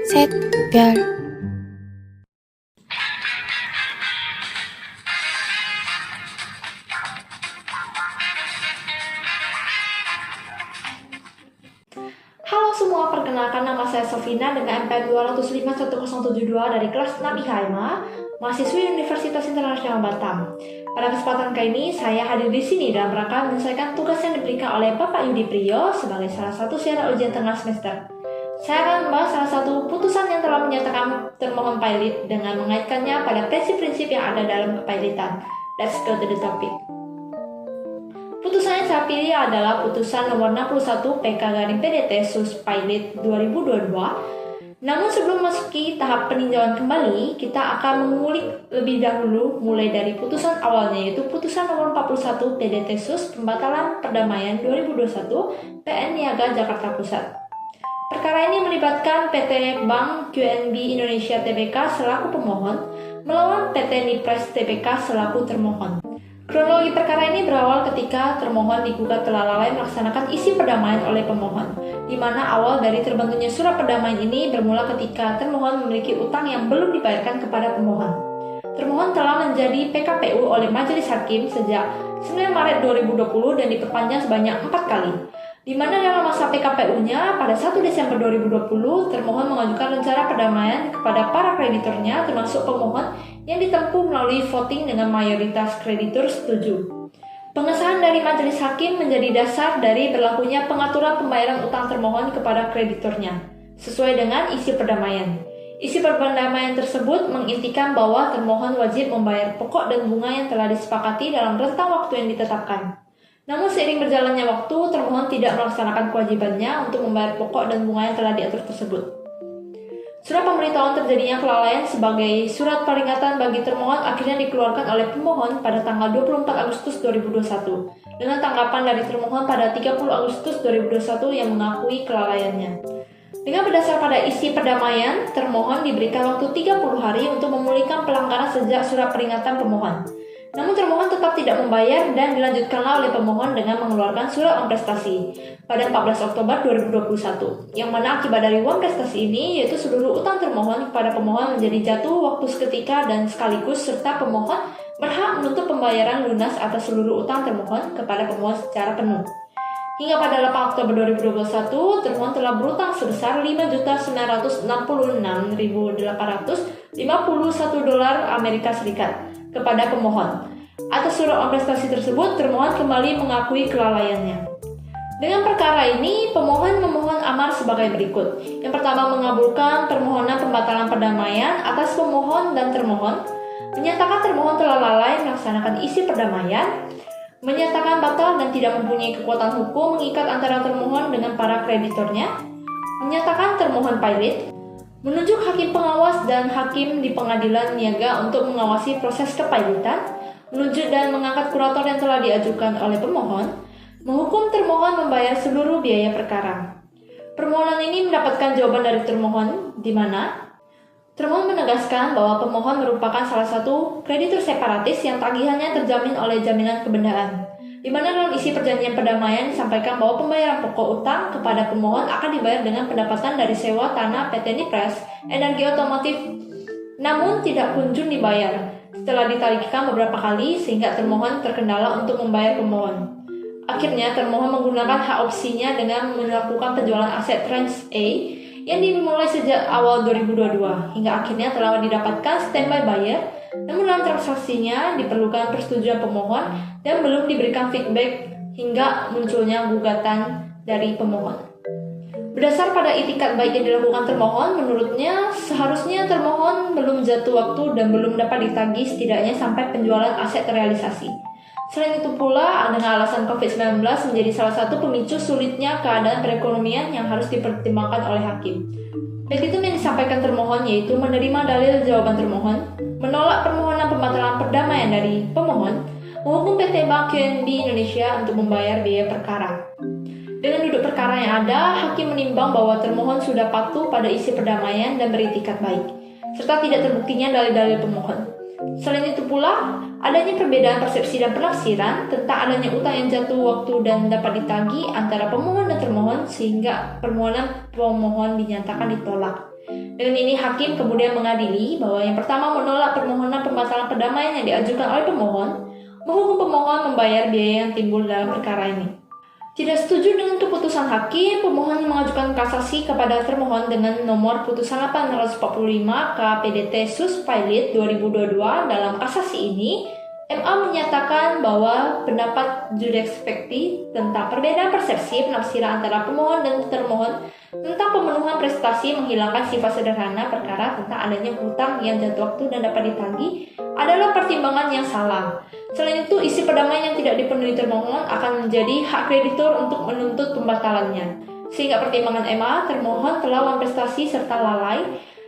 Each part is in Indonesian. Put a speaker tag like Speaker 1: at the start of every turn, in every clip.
Speaker 1: 셋, 별.
Speaker 2: Halo semua, perkenalkan nama saya Sofina dengan MPN 2051072 dari kelas 6 IHMA, mahasiswi Universitas Internasional Batam. Pada kesempatan kali ini, saya hadir di sini dalam rangka menyelesaikan tugas yang diberikan oleh Bapak Yudi Priyo sebagai salah satu syarat ujian tengah semester. Saya akan membahas salah satu putusan yang telah menyatakan termohon pilot dengan mengaitkannya pada prinsip-prinsip yang ada dalam kepilotan. Let's go to the topic. Putusan yang saya pilih adalah putusan nomor 61 PK-PDT Sus Pilot 2022. Namun sebelum memasuki tahap peninjauan kembali, kita akan mengulik lebih dahulu mulai dari putusan awalnya, yaitu putusan nomor 41 PDT Sus Pembatalan Perdamaian 2021 PN Niaga Jakarta Pusat. Perkara ini melibatkan PT Bank QNB Indonesia Tbk selaku pemohon melawan PT Nipres Tbk selaku termohon. Kronologi perkara ini berawal ketika termohon digugat telah lalai melaksanakan isi perdamaian oleh pemohon, di mana awal dari terbentuknya surat perdamaian ini bermula ketika termohon memiliki utang yang belum dibayarkan kepada pemohon. Termohon telah menjadi PKPU oleh Majelis Hakim sejak 9 Maret 2020 dan diperpanjang sebanyak 4 kali, di mana dalam masa PKPU-nya pada 1 Desember 2020, termohon mengajukan rencana perdamaian kepada para kreditornya termasuk pemohon yang ditempuh melalui voting dengan mayoritas kreditur setuju. Pengesahan dari Majelis Hakim menjadi dasar dari berlakunya pengaturan pembayaran utang termohon kepada kreditornya, sesuai dengan isi perdamaian. Isi perdamaian tersebut mengintikan bahwa termohon wajib membayar pokok dan bunga yang telah disepakati dalam rentang waktu yang ditetapkan. Namun seiring berjalannya waktu, termohon tidak melaksanakan kewajibannya untuk membayar pokok dan bunga yang telah diatur tersebut. Surat pemberitahuan terjadinya kelalaian sebagai surat peringatan bagi termohon akhirnya dikeluarkan oleh pemohon pada tanggal 24 Agustus 2021 dengan tanggapan dari termohon pada 30 Agustus 2021 yang mengakui kelalaiannya. Dengan berdasar pada isi perdamaian, termohon diberikan waktu 30 hari untuk memulihkan pelanggaran sejak surat peringatan pemohon. Namun termohon tetap tidak membayar dan dilanjutkanlah oleh pemohon dengan mengeluarkan surat uang prestasi pada 14 Oktober 2021, yang mana akibat dari uang prestasi ini yaitu seluruh utang termohon kepada pemohon menjadi jatuh waktu seketika dan sekaligus, serta pemohon berhak menuntut pembayaran lunas atas seluruh utang termohon kepada pemohon secara penuh. Hingga pada 8 Oktober 2021, termohon telah berutang sebesar $5.966.851 Amerika Serikat kepada pemohon. Atas surat uang prestasi tersebut, termohon kembali mengakui kelalaiannya. Dengan perkara ini, pemohon memohon amar sebagai berikut. Yang pertama, mengabulkan permohonan pembatalan perdamaian atas pemohon dan termohon, menyatakan termohon telah lalai melaksanakan isi perdamaian, menyatakan batal dan tidak mempunyai kekuatan hukum mengikat antara termohon dengan para kreditornya, menyatakan termohon pilot, menunjuk hakim pengawas dan hakim di pengadilan niaga untuk mengawasi proses kepilotan, menunjuk dan mengangkat kurator yang telah diajukan oleh pemohon, menghukum termohon membayar seluruh biaya perkara. Permohonan ini mendapatkan jawaban dari termohon, di mana termohon menegaskan bahwa pemohon merupakan salah satu kreditur separatis yang tagihannya terjamin oleh jaminan kebendaan, di mana dalam isi perjanjian perdamaian disampaikan bahwa pembayaran pokok utang kepada pemohon akan dibayar dengan pendapatan dari sewa tanah PT Nipres Energi Otomotif, namun tidak kunjung dibayar setelah ditagihkan beberapa kali sehingga termohon terkendala untuk membayar pemohon. Akhirnya termohon menggunakan hak opsinya dengan melakukan penjualan aset Trans A yang dimulai sejak awal 2022 hingga akhirnya telah didapatkan standby buyer. Namun dalam transaksinya diperlukan persetujuan pemohon dan belum diberikan feedback hingga munculnya gugatan dari pemohon. Berdasar pada itikat baik yang dilakukan termohon, menurutnya seharusnya termohon belum jatuh waktu dan belum dapat ditagih setidaknya sampai penjualan aset terrealisasi. Selain itu pula, dengan alasan COVID-19 menjadi salah satu pemicu sulitnya keadaan perekonomian yang harus dipertimbangkan oleh hakim. Petitum yang disampaikan termohon yaitu menerima dalil jawaban termohon, menolak permohonan pembatalan perdamaian dari pemohon, menghukum PT Bank QNB Indonesia untuk membayar biaya perkara. Dengan duduk perkara yang ada, hakim menimbang bahwa termohon sudah patuh pada isi perdamaian dan beritikat baik, serta tidak terbuktinya dalil-dalil pemohon. Selain itu pula, adanya perbedaan persepsi dan penafsiran tentang adanya utang yang jatuh waktu dan dapat ditagih antara pemohon dan termohon sehingga permohonan pemohon dinyatakan ditolak. Dengan ini hakim kemudian mengadili bahwa yang pertama menolak permohonan pembatalan perdamaian yang diajukan oleh pemohon, menghukum pemohon membayar biaya yang timbul dalam perkara ini. Tidak setuju dengan keputusan hakim, pemohon mengajukan kasasi kepada termohon dengan nomor putusan 845 KPDT Sus Pilot 2022. Dalam kasasi ini, MA menyatakan bahwa pendapat Judex Pecti tentang perbedaan persepsi penafsiran antara pemohon dan termohon tentang pemenuhan prestasi menghilangkan sifat sederhana perkara tentang adanya hutang yang jatuh waktu dan dapat ditagih adalah pertimbangan yang salah. Selain itu, isi perdamaian yang tidak dipenuhi termohon akan menjadi hak kreditur untuk menuntut pembatalannya. Sehingga pertimbangan MA, termohon telah lawan prestasi serta lalai,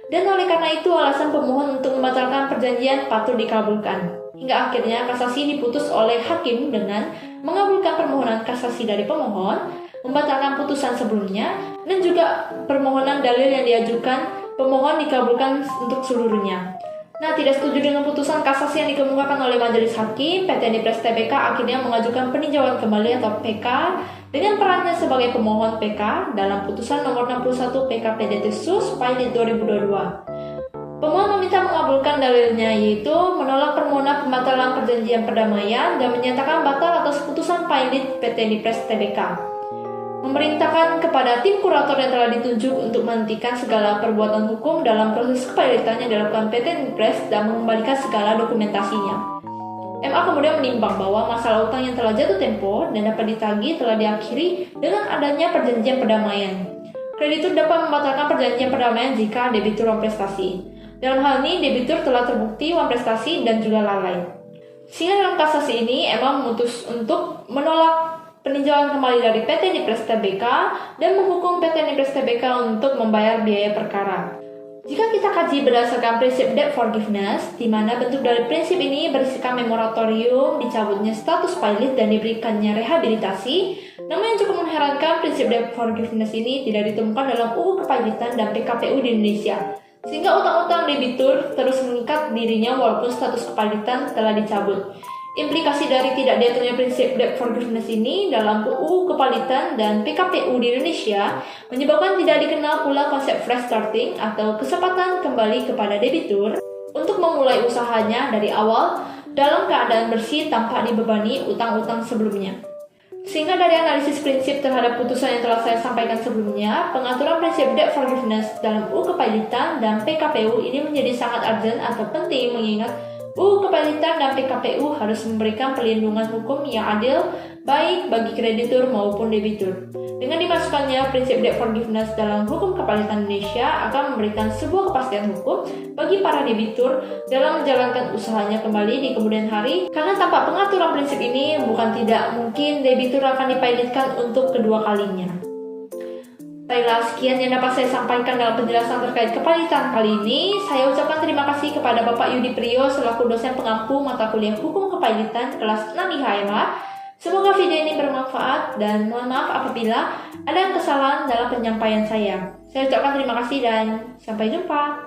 Speaker 2: dan oleh karena itu alasan pemohon untuk membatalkan perjanjian patut dikabulkan. Hingga akhirnya kasasi diputus oleh hakim dengan mengabulkan permohonan kasasi dari pemohon, membatalkan putusan sebelumnya, dan juga permohonan dalil yang diajukan pemohon dikabulkan untuk seluruhnya. Nah, tidak setuju dengan putusan kasasi yang dikemukakan oleh Majelis Hakim, PT Nipres Tbk akhirnya mengajukan peninjauan kembali atau PK dengan perannya sebagai pemohon PK dalam putusan nomor 61 PK PDT Sus Pilot 2022. Pemohon meminta mengabulkan dalilnya, yaitu menolak permohonan pembatalan perjanjian perdamaian dan menyatakan batal atas putusan Pilot PT Nipres Tbk. Memerintahkan kepada tim kurator yang telah ditunjuk untuk menghentikan segala perbuatan hukum dalam proses kepilotan yang dilakukan PT Nipres dan mengembalikan segala dokumentasinya. MA kemudian menimbang bahwa masalah utang yang telah jatuh tempo dan dapat ditagih telah diakhiri dengan adanya perjanjian perdamaian. Kreditur dapat membatalkan perjanjian perdamaian jika debitur uang prestasi. Dalam hal ini, debitur telah terbukti uang prestasi dan juga lalai. Sehingga dalam kasasi ini, MA memutus untuk menolak peninjauan kembali dari PT Nipres Tbk dan menghukum PT Nipres Tbk untuk membayar biaya perkara. Jika kita kaji berdasarkan prinsip debt forgiveness, di mana bentuk dari prinsip ini berisikan moratorium, dicabutnya status pilot dan diberikannya rehabilitasi, namun yang cukup mengherankan prinsip debt forgiveness ini tidak ditemukan dalam UU Kepilotan dan PKPU di Indonesia. Sehingga utang-utang debitur terus mengikat dirinya walaupun status kepilotan telah dicabut. Implikasi dari tidak diaturnya prinsip debt forgiveness ini dalam UU Kepilotan dan PKPU di Indonesia menyebabkan tidak dikenal pula konsep fresh starting atau kesempatan kembali kepada debitur untuk memulai usahanya dari awal dalam keadaan bersih tanpa dibebani utang-utang sebelumnya. Sehingga dari analisis prinsip terhadap putusan yang telah saya sampaikan sebelumnya, pengaturan prinsip debt forgiveness dalam UU Kepilotan dan PKPU ini menjadi sangat urgent atau penting mengingat UU Kepilotan dan PKPU harus memberikan perlindungan hukum yang adil baik bagi kreditur maupun debitur. Dengan dimasukkannya prinsip debt forgiveness dalam hukum kepilotan Indonesia akan memberikan sebuah kepastian hukum bagi para debitur dalam menjalankan usahanya kembali di kemudian hari, karena tanpa pengaturan prinsip ini bukan tidak mungkin debitur akan dipilotkan untuk kedua kalinya. Baiklah, sekian yang dapat saya sampaikan dalam penjelasan terkait kepilotan kali ini. Saya ucapkan terima kasih kepada Bapak Yudi Priyo selaku dosen pengampu mata kuliah Hukum Kepilotan kelas 6 IHMA. Semoga video ini bermanfaat dan mohon maaf apabila ada kesalahan dalam penyampaian saya. Saya ucapkan terima kasih dan sampai jumpa.